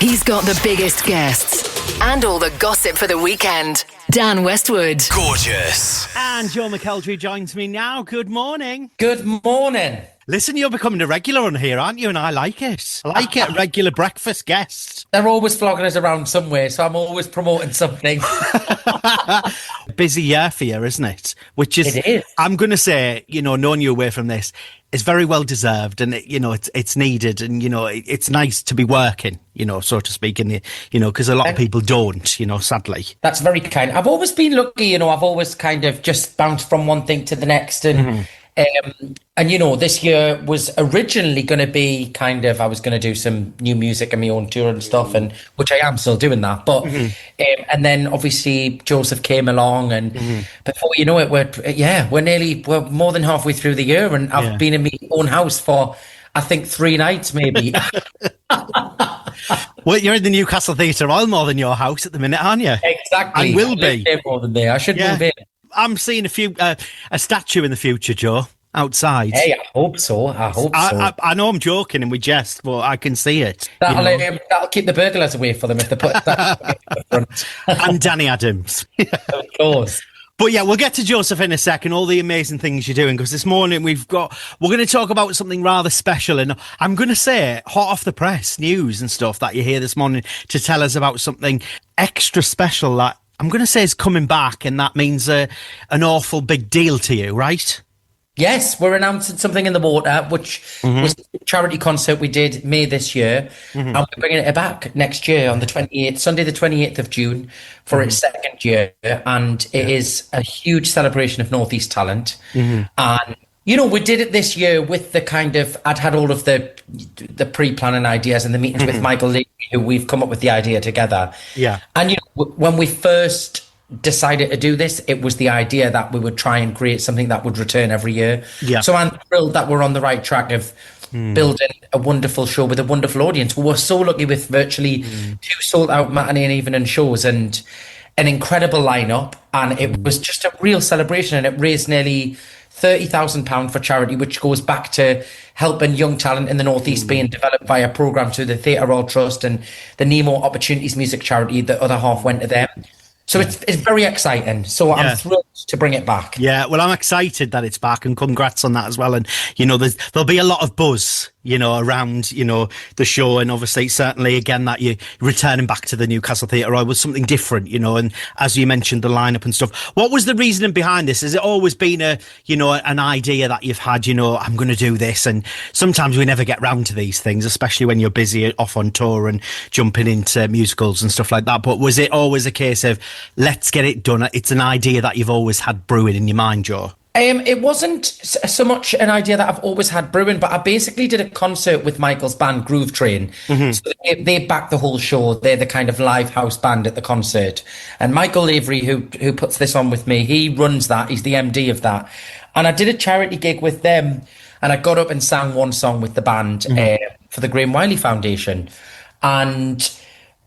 He's got the biggest guests and all the gossip for the weekend. Dan Westwood. Gorgeous. And Joe Mcelderry joins me now. Good morning. Good morning. Listen, you're becoming a regular on here, aren't you? And I like it. I like it. Regular breakfast guests. They're always flogging us around somewhere, so I'm always promoting something. Busy year for you, isn't it? Which is, It is. I'm going to say, knowing you away from this, is very well deserved, and it's needed, and it's nice to be working, so to speak, in the, because a lot of people don't, sadly. That's very kind. I've always been lucky, I've always kind of just bounced from one thing to the next, and this year was originally going to be kind of, I was going to do some new music and my own tour and stuff, and which I am still doing that. But and then obviously Joseph came along, and before you know it, we're more than halfway through the year, and I've been in my own house for I think 3 nights maybe. Well, you're in the Newcastle Theatre Royal more than your house at the minute, aren't you? Exactly. And will be more than there. I should move in. I'm seeing a statue in the future, Joe, outside. Hey, I hope so. I know I'm joking and we jest, but I can see it. That'll keep the burglars away for them if they put that in the front. And Danny Adams. Of course. But yeah, we'll get to Joseph in a second, all the amazing things you're doing, because this morning we're going to talk about something rather special, and I'm going to say hot off the press news and stuff that you hear this morning to tell us about something extra special that I'm going to say is coming back, and that means an awful big deal to you, right? Yes, we're announcing something in the water, which was a charity concert we did May this year, and we're bringing it back next year on the 28th, Sunday the 28th of June, for its second year, and it is a huge celebration of Northeast talent. And we did it this year with the kind of, I'd had all of the pre-planning ideas and the meetings with Mcelderry, who we've come up with the idea together. Yeah, and when we first decided to do this, it was the idea that we would try and create something that would return every year. Yeah. So I'm thrilled that we're on the right track of building a wonderful show with a wonderful audience. We were so lucky with virtually 2 sold-out matinee and evening shows and an incredible lineup, and it was just a real celebration, and it raised nearly £30,000 for charity, which goes back to helping young talent in the Northeast being developed via programmes through the Theatre Royal Trust and the Nemo Opportunities Music Charity. The other half went to them. So it's very exciting. So I'm thrilled to bring it back. Yeah, well, I'm excited that it's back, and congrats on that as well. And, there'll be a lot of buzz, around, the show. And obviously, certainly, again, that you're returning back to the Newcastle Theatre Royal was something different, and as you mentioned, the lineup and stuff. What was the reasoning behind this? Has it always been an idea that you've had, I'm going to do this? And sometimes we never get round to these things, especially when you're busy off on tour and jumping into musicals and stuff like that. But was it always a case of, let's get it done? It's an idea that you've always had brewing in your mind, Joe? It wasn't so much an idea that I've always had brewing, but I basically did a concert with Michael's band Groove Train. So they back the whole show. They're the kind of live house band at the concert. And Michael Avery, who puts this on with me, he runs that. He's the MD of that. And I did a charity gig with them, and I got up and sang one song with the band for the Graham Wiley Foundation. And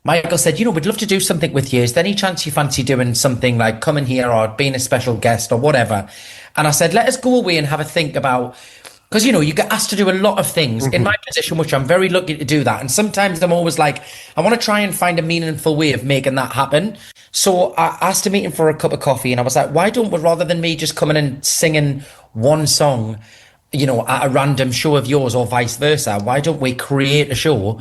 Michael said, we'd love to do something with you. Is there any chance you fancy doing something like coming here or being a special guest or whatever? And I said, let us go away and have a think about, because, you get asked to do a lot of things in my position, which I'm very lucky to do that. And sometimes I'm always like, I want to try and find a meaningful way of making that happen. So I asked to meet him for a cup of coffee, and I was like, why don't we, rather than me just coming and singing one song, at a random show of yours or vice versa, why don't we create a show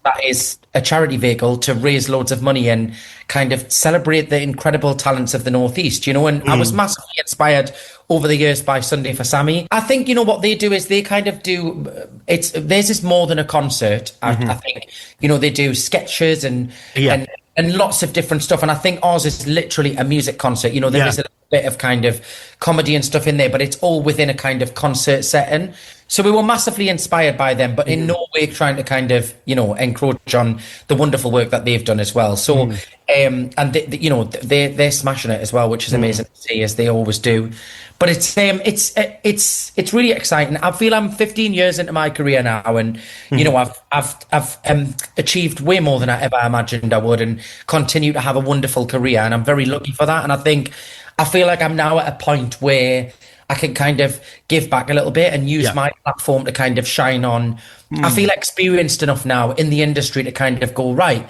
that is a charity vehicle to raise loads of money and kind of celebrate the incredible talents of the Northeast, and I was massively inspired over the years by Sunday for Sammy. I think, what they do is they kind of do, theirs is more than a concert. I think, they do sketches and lots of different stuff. And I think ours is literally a music concert. There is a bit of kind of comedy and stuff in there, but it's all within a kind of concert setting. So we were massively inspired by them, but in no way trying to kind of, encroach on the wonderful work that they've done as well. So, and they're smashing it as well, which is amazing to see, as they always do. But it's really exciting. I feel I'm 15 years into my career now, and I've achieved way more than I ever imagined I would, and continue to have a wonderful career, and I'm very lucky for that. And I feel like I'm now at a point where I can kind of give back a little bit and use my platform to kind of shine on. I feel experienced enough now in the industry to kind of go, right,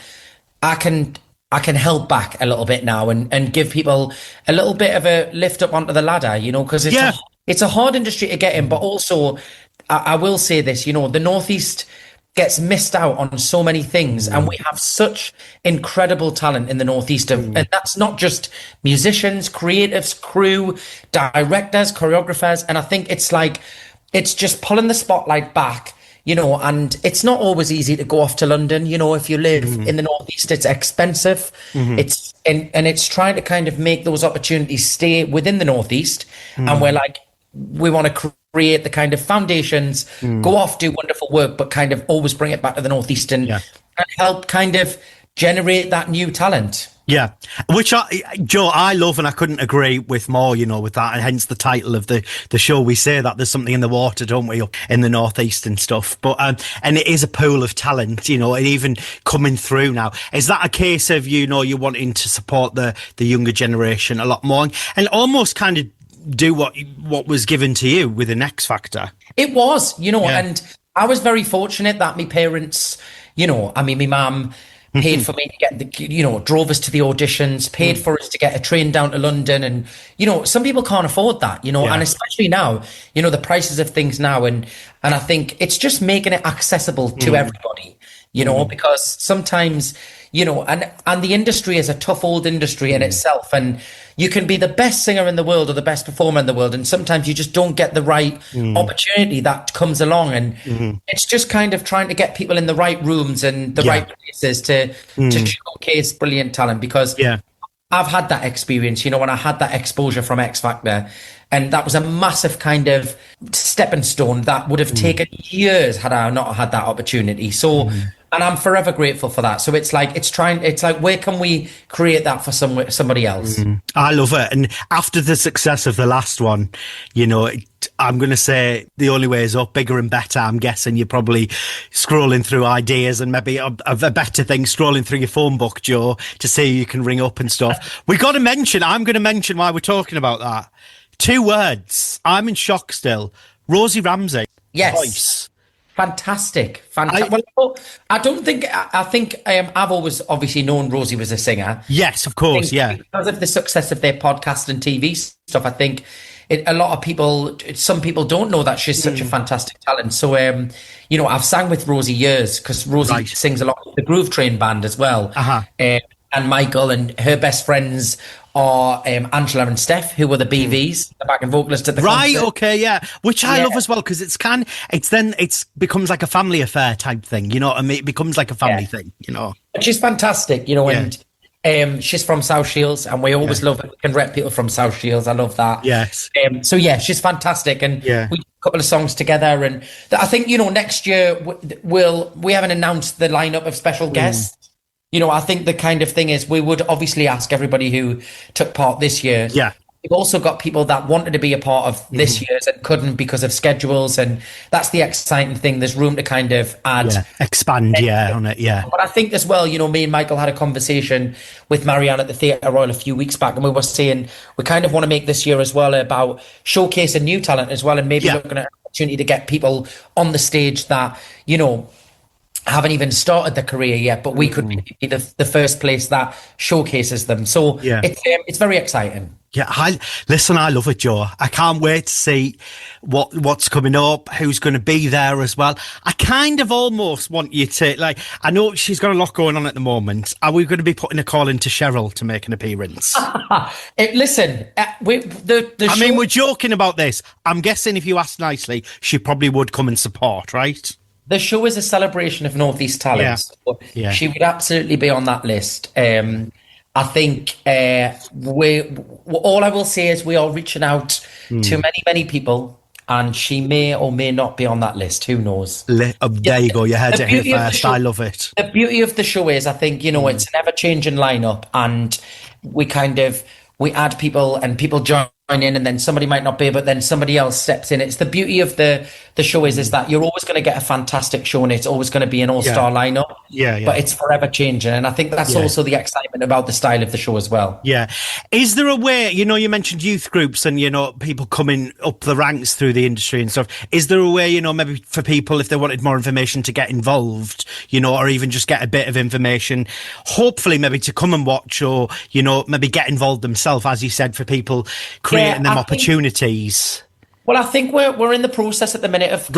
I can help back a little bit now and give people a little bit of a lift up onto the ladder, because it's a hard industry to get in, but also I will say this, the Northeast gets missed out on so many things, and we have such incredible talent in the Northeast, and that's not just musicians, creatives, crew, directors, choreographers, and I think it's just pulling the spotlight back, and it's not always easy to go off to London, if you live in the Northeast, it's expensive, it's trying to kind of make those opportunities stay within the Northeast, and we want to create the kind of foundations, go off, do wonderful work, but kind of always bring it back to the Northeast and help kind of generate that new talent. Yeah, which Joe, I love, and I couldn't agree with more, with that, and hence the title of the show. We say that there's something in the water, don't we, in the Northeast and stuff. But and it is a pool of talent, and even coming through now. Is that a case of you're wanting to support the younger generation a lot more, and almost kind of do what was given to you with an X Factor? It was, and I was very fortunate that my parents, my mum paid for me to get drove us to the auditions, paid for us to get a train down to London. And, some people can't afford that, and especially now, the prices of things now. And I think it's just making it accessible to everybody, because sometimes, and the industry is a tough old industry in itself. And you can be the best singer in the world or the best performer in the world, and sometimes you just don't get the right opportunity that comes along. And it's just kind of trying to get people in the right rooms and the right places to showcase brilliant talent, because I've had that experience, when I had that exposure from X Factor, and that was a massive kind of stepping stone that would have taken years had I not had that opportunity. So, and I'm forever grateful for that. So it's like, where can we create that for somebody else? I love it. And after the success of the last one, I'm going to say the only way is up, bigger and better. I'm guessing you're probably scrolling through ideas and maybe a better thing, scrolling through your phone book, Joe, to see who you can ring up and stuff. I'm going to mention why we're talking about that. 2 words. I'm in shock still. Rosie Ramsey. Yes. Voice. Fantastic. I think I've always obviously known Rosie was a singer. Yes, of course, because of the success of their podcast and TV stuff, I think some people don't know that she's such a fantastic talent. So, I've sang with Rosie years, because Rosie sings a lot with the Groove Train band as well. And Michael, and her best friends are Angela and Steph, who were the BVs, the backing vocalists at the concert. Okay, yeah. Which I love as well, because it becomes like a family affair type thing, it becomes like a family thing, She's fantastic, and she's from South Shields, and we always love it. We can rep people from South Shields. I love that. Yes. She's fantastic, and we did a couple of songs together, and I think next year we haven't announced the lineup of special guests. I think the kind of thing is we would obviously ask everybody who took part this year. Yeah. We've also got people that wanted to be a part of this year's and couldn't because of schedules. And that's the exciting thing. There's room to kind of add. Expand, on it, But I think as well, me and Michael had a conversation with Marianne at the Theatre Royal a few weeks back. And we were saying we kind of want to make this year as well about showcasing new talent as well. And maybe looking at an opportunity to get people on the stage that, haven't even started their career yet, but we could be the first place that showcases them. So it's very exciting. Yeah, I love it, Joe. I can't wait to see what's coming up, who's going to be there as well. I kind of almost want you to, I know she's got a lot going on at the moment. Are we going to be putting a call into Cheryl to make an appearance? Listen, we're joking about this. I'm guessing if you asked nicely, she probably would come and support, right? The show is a celebration of Northeast talent. So she would absolutely be on that list. I think all I will say is we are reaching out to many, many people, and she may or may not be on that list. Who knows? There you go. You heard it here first. I love it. The beauty of the show is, I think, it's an ever-changing lineup, and we add people, and people join in, and then somebody might not be, but then somebody else steps in. It's the beauty of the show is that you're always going to get a fantastic show, and it's always going to be an all-star lineup. Yeah. But it's forever changing, and I think that's also the excitement about the style of the show as well. Yeah. Is there a way, you mentioned youth groups and, people coming up the ranks through the industry and stuff. Is there a way, maybe for people, if they wanted more information, to get involved, or even just get a bit of information, hopefully maybe to come and watch or, maybe get involved themselves, as you said, for people creating them opportunities? Well, I think we're in the process at the minute of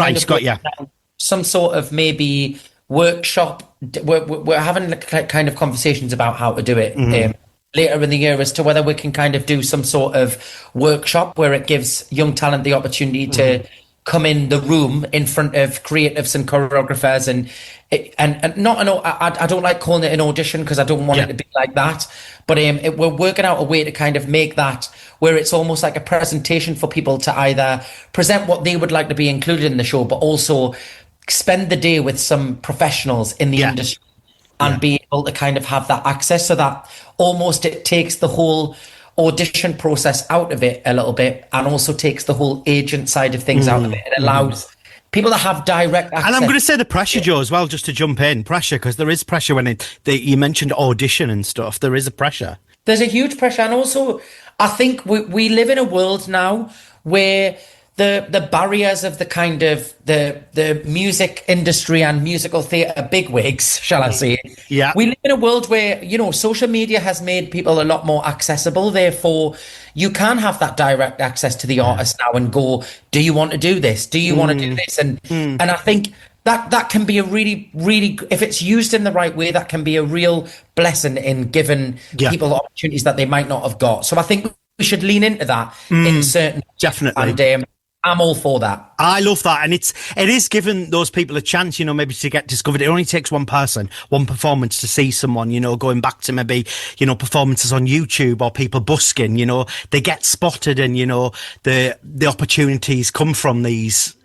some sort of maybe workshop. We're having kind of conversations about how to do it later in the year as to whether we can kind of do some sort of workshop where it gives young talent the opportunity to come in the room in front of creatives and choreographers and not I don't like calling it an audition because I don't want it to be like that, but we're working out a way to kind of make that where it's almost like a presentation for people to either present what they would like to be included in the show, but also spend the day with some professionals in the industry and be able to kind of have that access, so that almost it takes the whole audition process out of it a little bit and also takes the whole agent side of things out of it. It allows people to have direct access. And I'm going to say the pressure, Joe, as well, just to jump in. Pressure, because there is pressure when you mentioned audition and stuff. There is a pressure. There's a huge pressure. And also, I think we live in a world now where the barriers of the kind of the music industry and musical theatre bigwigs, shall I say? Yeah. We live in a world where, social media has made people a lot more accessible. Therefore, you can have that direct access to the artist now and go, do you want to do this? Do you want to do this? And I think that can be a really, really, if it's used in the right way, that can be a real blessing in giving people opportunities that they might not have got. So I think we should lean into that in certain... Definitely. And I'm all for that. I love that. And it is giving those people a chance, maybe to get discovered. It only takes one person, one performance to see someone, going back to maybe, performances on YouTube or people busking, they get spotted and, the opportunities come from these,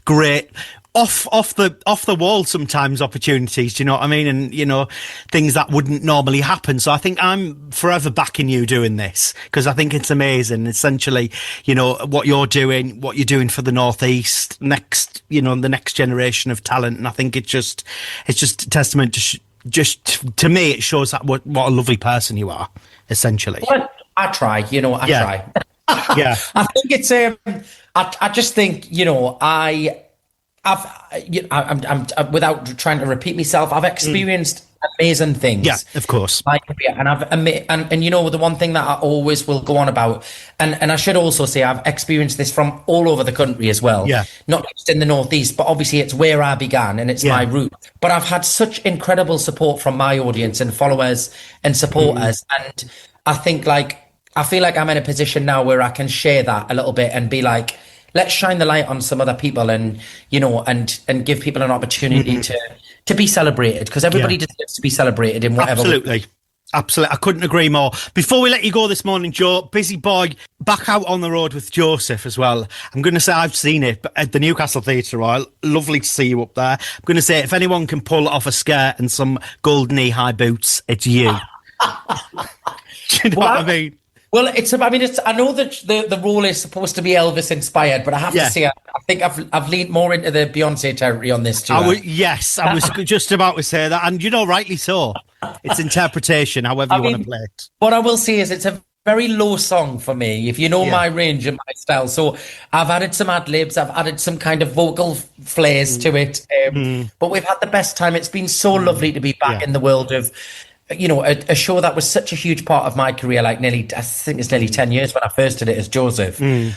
great off the wall sometimes opportunities, do you know what I mean? And things that wouldn't normally happen. So I think I'm forever backing you doing this because I think it's amazing. Essentially, what you're doing for the Northeast next, the next generation of talent. And I think it's just a testament to to me, it shows that what a lovely person you are, essentially. Well, I try, I try. Yeah. I think it's I just think, I'm without trying to repeat myself, I've experienced amazing things. Yeah, of course. And the one thing that I always will go on about, and I should also say I've experienced this from all over the country as well. Yeah. Not just in the Northeast, but obviously it's where I began and it's my root. But I've had such incredible support from my audience and followers and supporters. And I think I feel like I'm in a position now where I can share that a little bit and be like, let's shine the light on some other people and, and give people an opportunity to be celebrated, because everybody deserves to be celebrated in whatever. Absolutely. I couldn't agree more. Before we let you go this morning, Joe, busy boy, back out on the road with Joseph as well. I'm going to say I've seen it at the Newcastle Theatre Royal. Lovely to see you up there. I'm going to say if anyone can pull off a skirt and some gold knee-high boots, it's you. Do you know what I mean? Well, I know that the role is supposed to be Elvis inspired, but I have to say, I think I've leaned more into the Beyonce territory on this too. I was just about to say that, and rightly so. It's interpretation, however you want to play it. What I will say is it's a very low song for me, if you know my range and my style. So I've added some ad-libs, I've added some kind of vocal flares to it, but we've had the best time. It's been so lovely to be back in the world of a show that was such a huge part of my career, I think it's nearly 10 years when I first did it as Joseph. And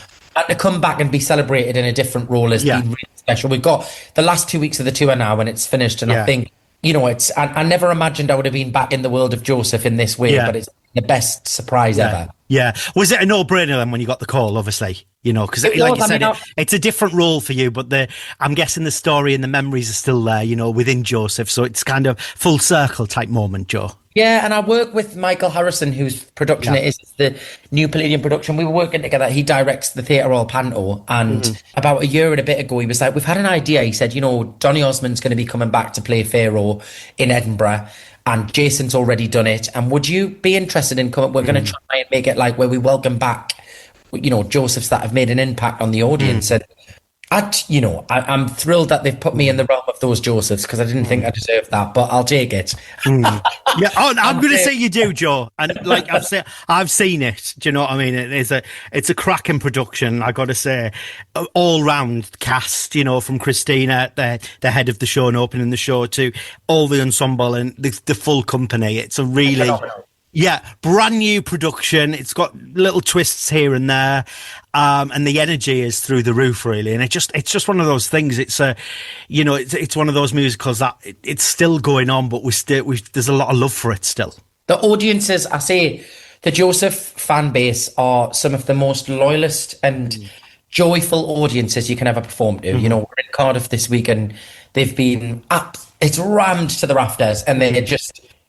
to come back and be celebrated in a different role has been really special. We've got the last 2 weeks of the tour now and it's finished. And I think, I never imagined I would have been back in the world of Joseph in this way, but it's the best surprise ever. Yeah. Was it a no-brainer then when you got the call, obviously? Because like you said, it's a different role for you, but I'm guessing the story and the memories are still there, within Joseph. So it's kind of full circle type moment, Joe. Yeah, and I work with Michael Harrison, whose production it is, the new Palladium production. We were working together. He directs the Theatre Royal Panto. And about a year and a bit ago, he was like, we've had an idea. He said, Donny Osmond's going to be coming back to play Pharaoh in Edinburgh. And Jason's already done it. And would you be interested in coming? We're going to try and make it like where we welcome back Josephs that have made an impact on the audience. And I'm thrilled that they've put me in the realm of those Josephs, because I didn't think I deserved that, but I'll take it. Yeah, I'm going to say you do, Joe. And like I've seen it. Do you know what I mean? It's a cracking production. I got to say, all round cast. From Christina, the head of the show and opening the show, to all the ensemble and the full company. It's a really. Yeah, brand new production. It's got little twists here and there, and the energy is through the roof, really. And it's just one of those things. It's it's one of those musicals that it's still going on, but there's a lot of love for it still. The audiences, I say, the Joseph fan base are some of the most loyalist and joyful audiences you can ever perform to. We're in Cardiff this week, and they've been up. It's rammed to the rafters, and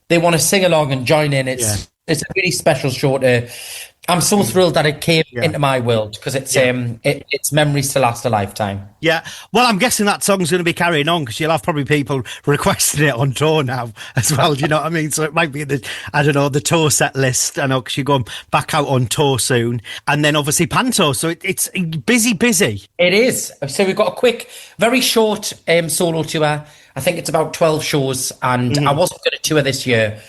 they want to sing along and join in. It's a really special show. I'm so thrilled that it came into my world, because it's memories to last a lifetime. Yeah. Well, I'm guessing that song's going to be carrying on, because you'll have probably people requesting it on tour now as well. Do you know what I mean? So it might be the tour set list. I know, because you're going back out on tour soon, and then obviously Panto. So it's busy. It is. So we've got a quick, very short solo tour. I think it's about 12 shows, and I wasn't going to tour this year,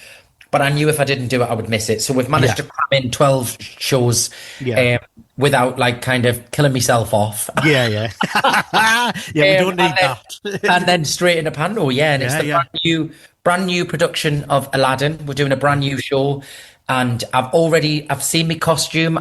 but I knew if I didn't do it, I would miss it. So we've managed to cram in 12 shows without kind of killing myself off. Yeah, we don't need that. And then straight into Panto, and it's the brand new production of Aladdin. We're doing a brand new show, and I've seen my costume.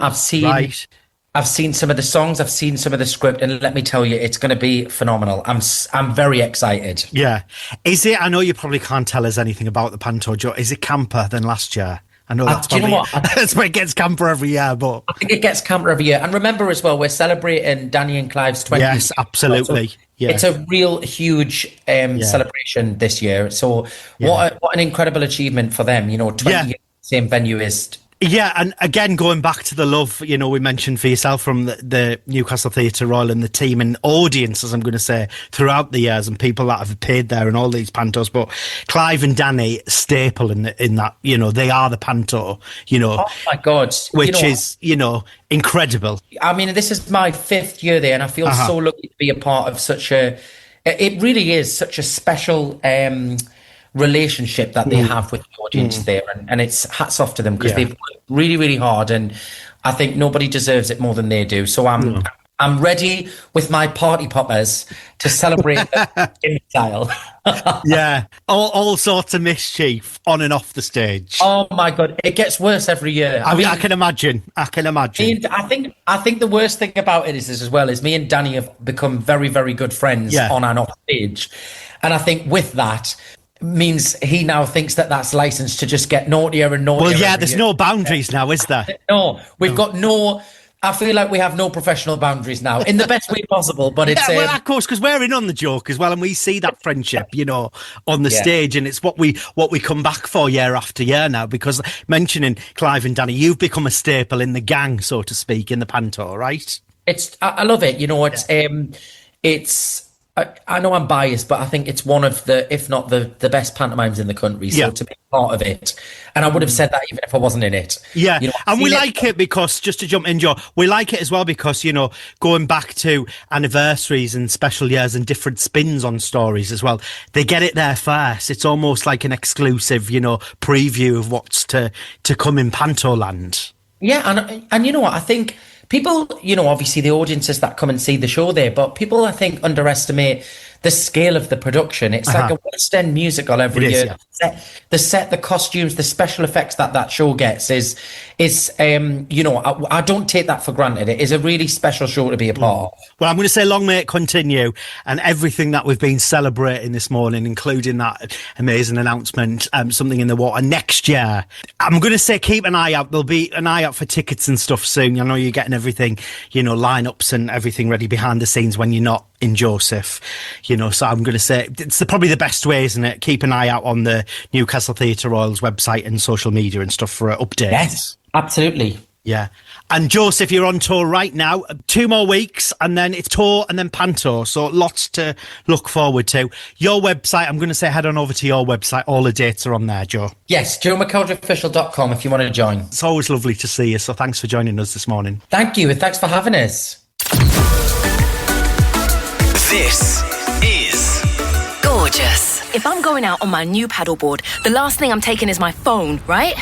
I've seen some of the songs, I've seen some of the script, and let me tell you, it's going to be phenomenal. I'm very excited. Yeah. Is it, I know you probably can't tell us anything about the Panto, Joe. Is it camper than last year? I know that's probably, that's where it gets camper every year, but I think it gets camper every year. And remember as well, we're celebrating Danny and Clive's 20th. Yes, absolutely. So it's a real huge celebration this year. So what an incredible achievement for them. 20 years, same venue is. Yeah, and again, going back to the love, we mentioned for yourself from the Newcastle Theatre Royal and the team and audiences, I'm going to say, throughout the years, and people that have appeared there and all these Pantos. But Clive and Danny, staple in that, they are the Panto, Oh my God. Which is, incredible. I mean, this is my 5th year there, and I feel so lucky to be a part of it really is such a special relationship that they have with the audience there, and it's hats off to them, because they've worked really, really hard, and I think nobody deserves it more than they do. So I'm ready with my party poppers to celebrate in style. all sorts of mischief on and off the stage. Oh my God, it gets worse every year. I mean, I can imagine. I think the worst thing about it is me and Danny have become very, very good friends on and off stage, and I think with that means he now thinks that that's licensed to just get naughtier and naughtier. Well, there's no boundaries now, is there? No, we've got I feel like we have no professional boundaries now, in the best way possible. But it's well, of course, because we're in on the joke as well, and we see that friendship, on the stage, and it's what we come back for year after year now. Because mentioning Clive and Danny, you've become a staple in the gang, so to speak, in the Panto, right? I love it. It's. I know I'm biased, but I think it's one of the, if not the best pantomimes in the country. So to be part of it, and I would have said that even if I wasn't in it. Yeah, and we like it because, just to jump in, Joe, we like it as well because, going back to anniversaries and special years and different spins on stories as well, they get it there first. It's almost like an exclusive, preview of what's to come in Pantoland. Yeah, and you know what, I think people, obviously the audiences that come and see the show there, but people, I think, underestimate the scale of the production. It's like a West End musical every year. Yeah. The set, the costumes, the special effects that show gets is I don't take that for granted. It is a really special show to be a part of. Well, I'm going to say long may it continue, and everything that we've been celebrating this morning, including that amazing announcement, Something in the Water next year. I'm going to say keep an eye out. There'll be an eye out for tickets and stuff soon. I know you're getting everything, lineups and everything ready behind the scenes when you're not in Joseph, so I'm going to say it's probably the best way, isn't it? Keep an eye out on the Newcastle Theatre Royal's website and social media and stuff for updates. Yes, absolutely. Yeah. And Joseph, you're on tour right now. 2 more weeks, and then it's tour and then panto. So lots to look forward to. Your website, I'm going to say head on over to your website. All the dates are on there, Joe. Yes, joemcelderryofficial.com if you want to join. It's always lovely to see you. So thanks for joining us this morning. Thank you, and thanks for having us. This is gorgeous. If I'm going out on my new paddleboard, the last thing I'm taking is my phone, right?